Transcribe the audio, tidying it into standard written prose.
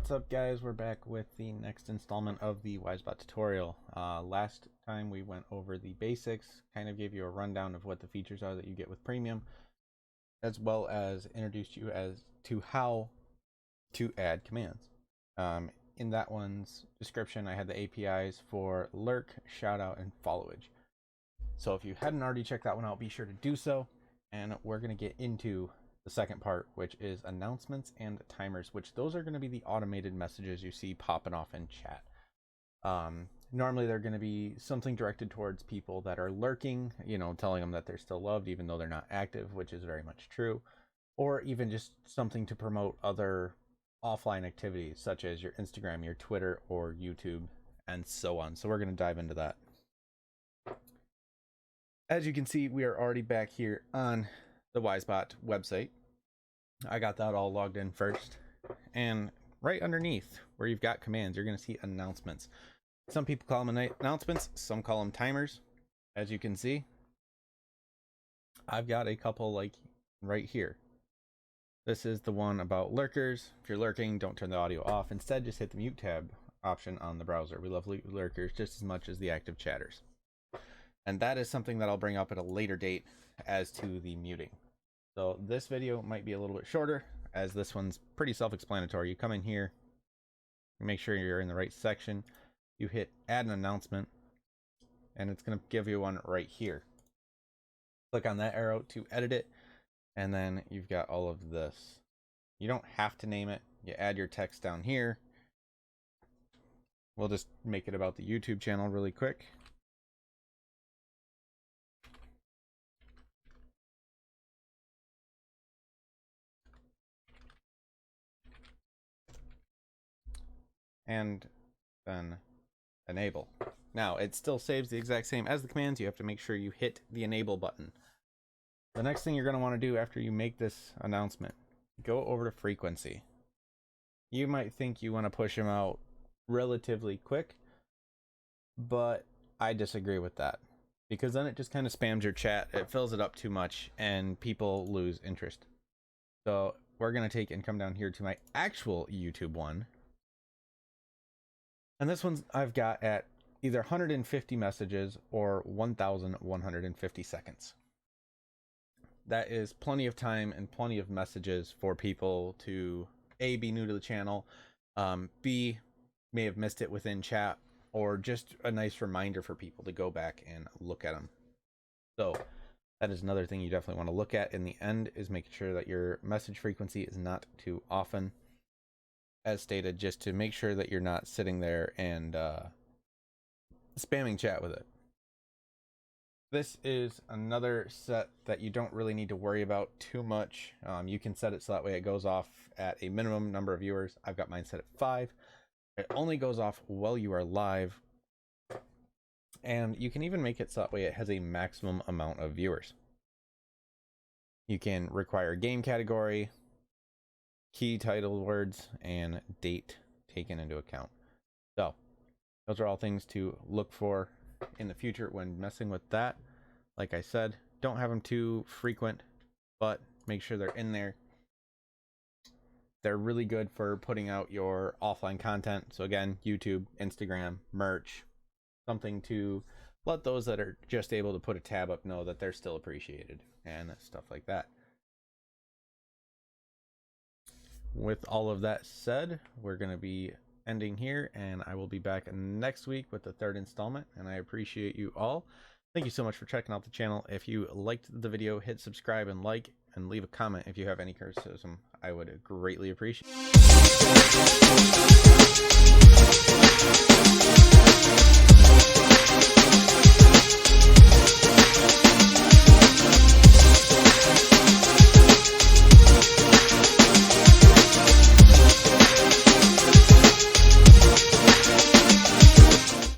What's up, guys? We're back with the next installment of the Wizebot tutorial. Last time we went over the basics, kind of gave you a rundown of what the features are that you get with premium, as well as introduced you as to how to add commands. In that one's description, I had the APIs for Lurk, Shoutout, and Followage. So if you hadn't already checked that one out, be sure to do so. And we're going to get into the second part, which is announcements and timers, which those are going to be the automated messages you see popping off in chat. Normally they're going to be something directed towards people that are lurking, you know, telling them that they're still loved even though they're not active, which is very much true, or even just something to promote other offline activities such as your Instagram, your Twitter, or YouTube, and so on. So we're going to dive into that. As you can see, we are already back here on the Wizebot website. I got that all logged in first, and right underneath where you've got commands, you're going to see announcements. Some people call them announcements, some call them timers. As you can see, I've got a couple like right here. This is the one about lurkers. If you're lurking, don't turn the audio off. Instead, just hit the mute tab option on the browser. We love lurkers just as much as the active chatters. And that is something that I'll bring up at a later date as to the muting. So this video might be a little bit shorter, as this one's pretty self-explanatory. You come in here, you make sure you're in the right section, you hit add an announcement, and it's going to give you one right here. Click on that arrow to edit it, and then you've got all of this. You don't have to name it. You add your text down here. We'll just make it about the YouTube channel really quick. And then enable. Now it still saves the exact same as the commands. You have to make sure you hit the enable button. The next thing you're going to want to do after you make this announcement, go over to frequency. You might think you want to push them out relatively quick, but I disagree with that, because then it just kind of spams your chat. It fills it up too much and people lose interest. So we're going to take and come down here to my actual YouTube one. And this one's I've got at either 150 messages or 1,150 seconds. That is plenty of time and plenty of messages for people to A, be new to the channel, B, may have missed it within chat, or just a nice reminder for people to go back and look at them. So that is another thing you definitely want to look at in the end, is making sure that your message frequency is not too often. As stated, just to make sure that you're not sitting there and spamming chat with it. This is another set that you don't really need to worry about too much. You can set it so that way it goes off at a minimum number of viewers. I've got mine set at 5. It only goes off while you are live. And you can even make it so that way it has a maximum amount of viewers. You can require a game category, key title words, and date taken into account. So those are all things to look for in the future when messing with that. Like I said, don't have them too frequent, but make sure they're in there. They're really good for putting out your offline content. So again, YouTube, Instagram, merch, something to let those that are just able to put a tab up know that they're still appreciated and stuff like that. With all of that said, we're going to be ending here, and I will be back next week with the third installment, and I appreciate you all. Thank you so much for checking out the channel. If you liked the video, hit subscribe and like, and leave a comment if you have any criticism. I would greatly appreciate it.